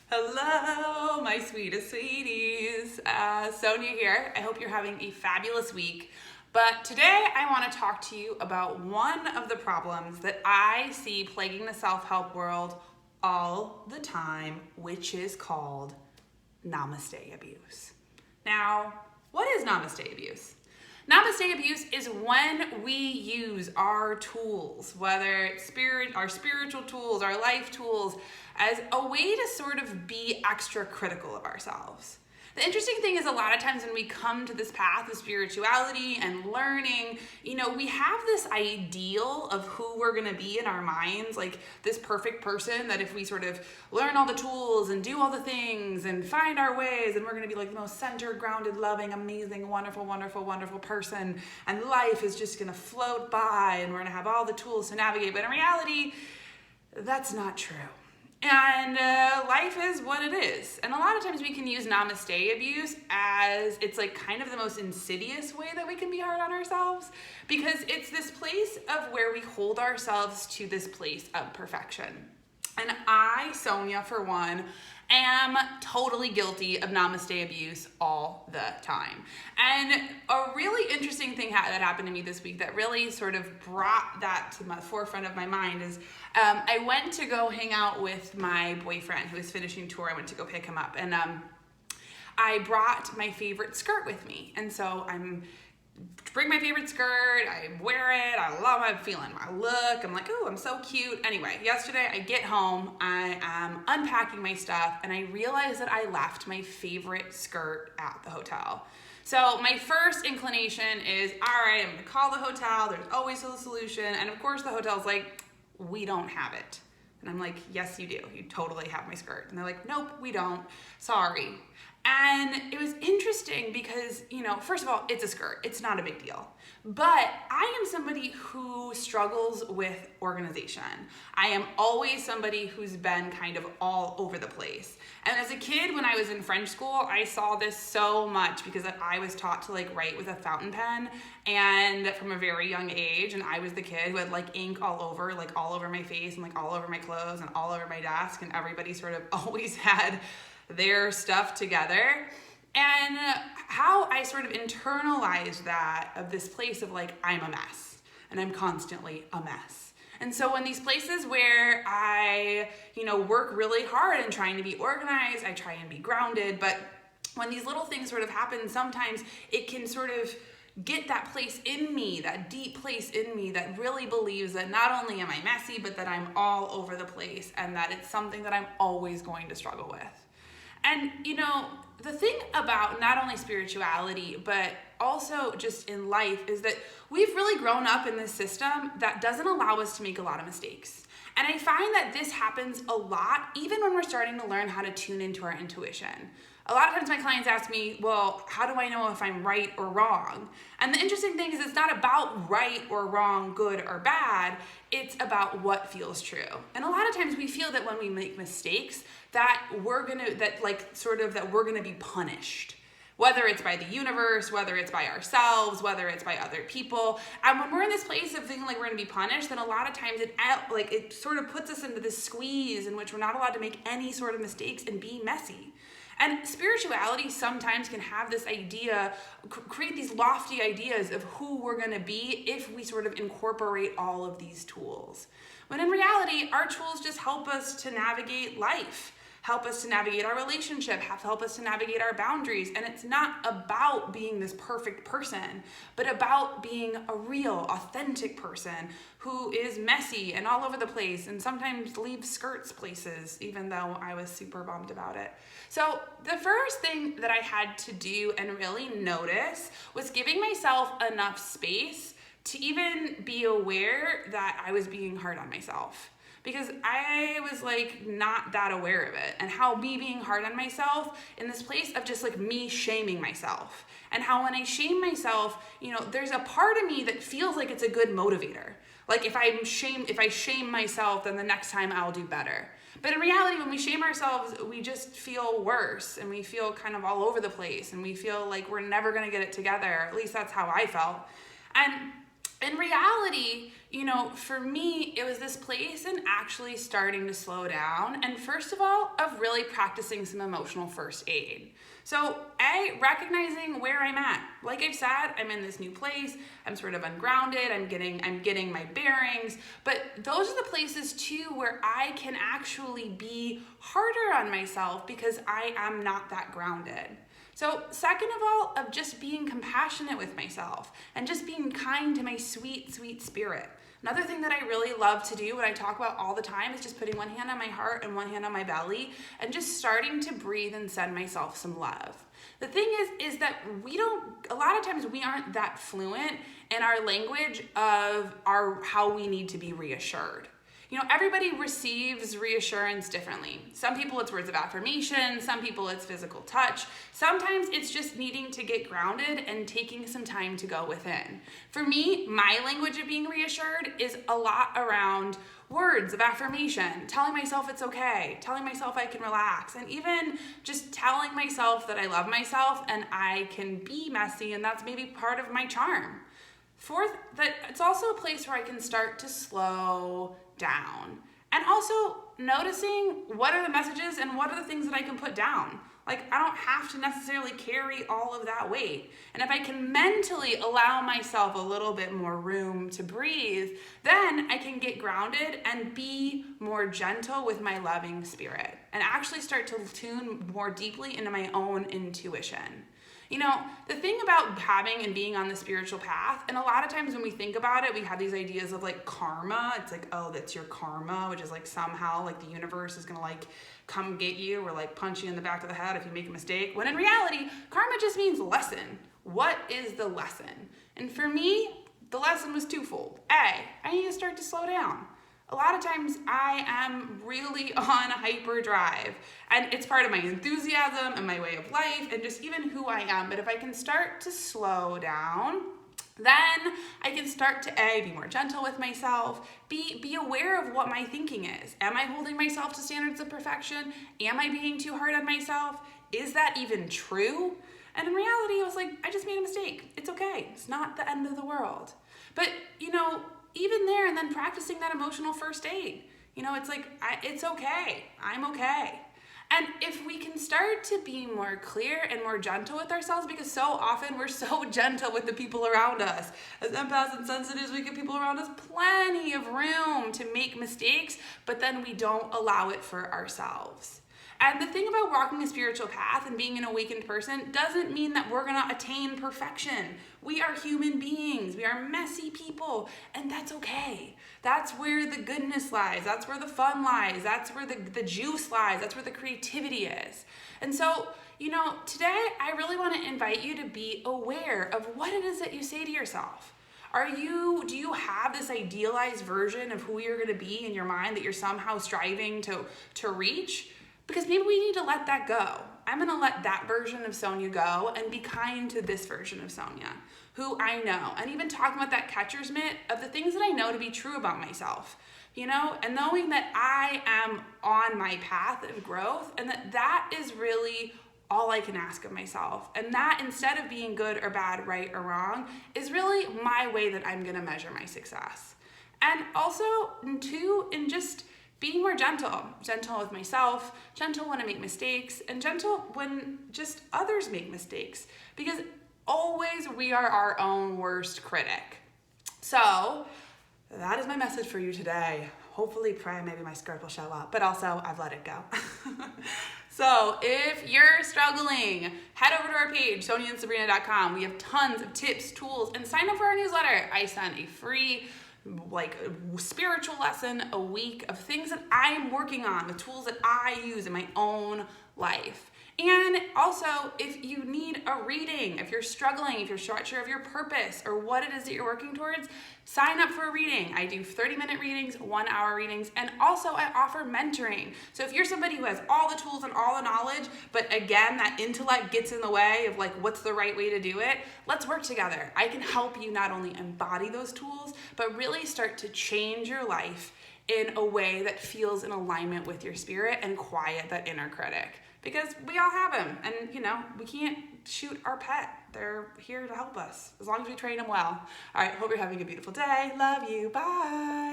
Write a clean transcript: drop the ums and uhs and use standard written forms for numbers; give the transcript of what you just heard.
Hello, my sweetest sweeties. Sonia here. I hope you're having a fabulous week. But today I want to talk to you about one of the problems that I see plaguing the self-help world all the time, which is called Namaste Abuse. Now, what is Namaste Abuse? Namaste Abuse is when we use our tools, whether it's our spiritual tools, our life tools, as a way to sort of be extra critical of ourselves. The interesting thing is a lot of times when we come to this path of spirituality and learning, we have this ideal of who we're going to be in our minds, like this perfect person that if we sort of learn all the tools and do all the things and find our ways, and we're going to be like the most centered, grounded, loving, amazing, wonderful, wonderful, wonderful person, and life is just going to float by and we're going to have all the tools to navigate. But in reality, that's not true. And life is what it is. And a lot of times we can use Namaste Abuse as it's like kind of the most insidious way that we can be hard on ourselves, because it's this place of where we hold ourselves to this place of perfection. And I, Sonia, for one, am totally guilty of Namaste Abuse all the time. And a really interesting thing that happened to me this week that really sort of brought that to the forefront of my mind is I went to go hang out with my boyfriend who was finishing tour. I went to go pick him up, and I brought my favorite skirt with me. And so bring my favorite skirt, I wear it, I love how I'm feeling, my look, I'm like, oh, I'm so cute. Anyway, yesterday I get home, I am unpacking my stuff, and I realize that I left my favorite skirt at the hotel. So my first inclination is, all right, I'm gonna call the hotel, there's always a solution, and of course the hotel's like, we don't have it. And I'm like, yes, you do, you totally have my skirt. And they're like, nope, we don't, sorry. And it was interesting because, first of all, it's a skirt. It's not a big deal. But I am somebody who struggles with organization. I am always somebody who's been kind of all over the place. And as a kid, when I was in French school, I saw this so much because I was taught to write with a fountain pen, and from a very young age, and I was the kid who had ink all over my face and all over my clothes and all over my desk, and everybody sort of always had their stuff together. And how I sort of internalized that of this place of I'm a mess and I'm constantly a mess. And so when these places where I, work really hard and trying to be organized, I try and be grounded, but when these little things sort of happen, sometimes it can sort of get that place in me, that deep place in me that really believes that not only am I messy, but that I'm all over the place and that it's something that I'm always going to struggle with. And, the thing about not only spirituality, but also just in life is that we've really grown up in this system that doesn't allow us to make a lot of mistakes. And I find that this happens a lot, even when we're starting to learn how to tune into our intuition. A lot of times my clients ask me, well, how do I know if I'm right or wrong? And the interesting thing is it's not about right or wrong, good or bad. It's about what feels true. And a lot of times we feel that when we make mistakes, that we're gonna be punished. Whether it's by the universe, whether it's by ourselves, whether it's by other people. And when we're in this place of feeling like we're gonna be punished, then a lot of times it sort of puts us into this squeeze in which we're not allowed to make any sort of mistakes and be messy. And spirituality sometimes can have this idea, create these lofty ideas of who we're gonna be if we sort of incorporate all of these tools. When in reality, our tools just help us to navigate life, help us to navigate our relationship, help us to navigate our boundaries. And it's not about being this perfect person, but about being a real, authentic person who is messy and all over the place and sometimes leaves skirts places, even though I was super bummed about it. So the first thing that I had to do and really notice was giving myself enough space to even be aware that I was being hard on myself. Because I was not that aware of it, and how me being hard on myself in this place of just me shaming myself, and how when I shame myself, there's a part of me that feels like it's a good motivator. If I shame myself, then the next time I'll do better. But in reality, when we shame ourselves, we just feel worse, and we feel kind of all over the place, and we feel like we're never gonna get it together. At least that's how I felt. And in reality, for me, it was this place in actually starting to slow down. And first of all, of really practicing some emotional first aid. So recognizing where I'm at. Like I've said, I'm in this new place. I'm sort of ungrounded. I'm getting my bearings. But those are the places too where I can actually be harder on myself because I am not that grounded. So second of all, of just being compassionate with myself and just being kind to my sweet, sweet spirit. Another thing that I really love to do, what I talk about all the time, is just putting one hand on my heart and one hand on my belly and just starting to breathe and send myself some love. The thing is that a lot of times we aren't that fluent in our language of how we need to be reassured. Everybody receives reassurance differently. Some people it's words of affirmation, some people it's physical touch. Sometimes it's just needing to get grounded and taking some time to go within. For me, my language of being reassured is a lot around words of affirmation, telling myself it's okay, telling myself I can relax, and even just telling myself that I love myself and I can be messy, and that's maybe part of my charm. Fourth, that it's also a place where I can start to slow down. And also noticing what are the messages and what are the things that I can put down. Like, I don't have to necessarily carry all of that weight. And if I can mentally allow myself a little bit more room to breathe, then I can get grounded and be more gentle with my loving spirit and actually start to tune more deeply into my own intuition. The thing about having and being on the spiritual path, and a lot of times when we think about it, we have these ideas of like karma. It's like, oh, that's your karma, which is like somehow like the universe is going to like come get you or like punch you in the back of the head if you make a mistake. When in reality, karma just means lesson. What is the lesson? And for me, the lesson was twofold. I need to start to slow down. A lot of times I am really on hyperdrive, and it's part of my enthusiasm and my way of life and just even who I am. But if I can start to slow down, then I can start to be more gentle with myself, be aware of what my thinking is. Am I holding myself to standards of perfection? Am I being too hard on myself? Is that even true? And in reality, I was like, I just made a mistake. It's okay. It's not the end of the world. But, even there, and then practicing that emotional first aid. It's like, it's okay. I'm okay. And if we can start to be more clear and more gentle with ourselves, because so often we're so gentle with the people around us. As empaths and sensitives, we give people around us plenty of room to make mistakes, but then we don't allow it for ourselves. And the thing about walking a spiritual path and being an awakened person doesn't mean that we're going to attain perfection. We are human beings. We are messy people, and that's okay. That's where the goodness lies. That's where the fun lies. That's where the juice lies. That's where the creativity is. And so, today I really want to invite you to be aware of what it is that you say to yourself. Do you have this idealized version of who you're going to be in your mind that you're somehow striving to reach? Because maybe we need to let that go. I'm going to let that version of Sonia go and be kind to this version of Sonia, who I know. And even talking about that catcher's mitt of the things that I know to be true about myself, and knowing that I am on my path of growth and that is really all I can ask of myself. And that, instead of being good or bad, right or wrong, is really my way that I'm going to measure my success. And also, too, in just being more gentle with myself, gentle when I make mistakes, and gentle when just others make mistakes. Because always we are our own worst critic. So that is my message for you today. Hopefully, pray maybe my skirt will show up, but also I've let it go. So if you're struggling, head over to our page, soniaandsabrina.com. We have tons of tips, tools, and sign up for our newsletter. I send a free spiritual lesson a week of things that I'm working on, the tools that I use in my own life. And also, if you need a reading, if you're struggling, if you're not sure of your purpose or what it is that you're working towards, sign up for a reading. I do 30-minute readings, 1-hour readings, and also I offer mentoring. So if you're somebody who has all the tools and all the knowledge, but again, that intellect gets in the way of what's the right way to do it, let's work together. I can help you not only embody those tools, but really start to change your life in a way that feels in alignment with your spirit and quiet that inner critic. because we all have them, and we can't shoot our pet. They're here to help us as long as we train them well. All right, hope you're having a beautiful day. Love you. Bye.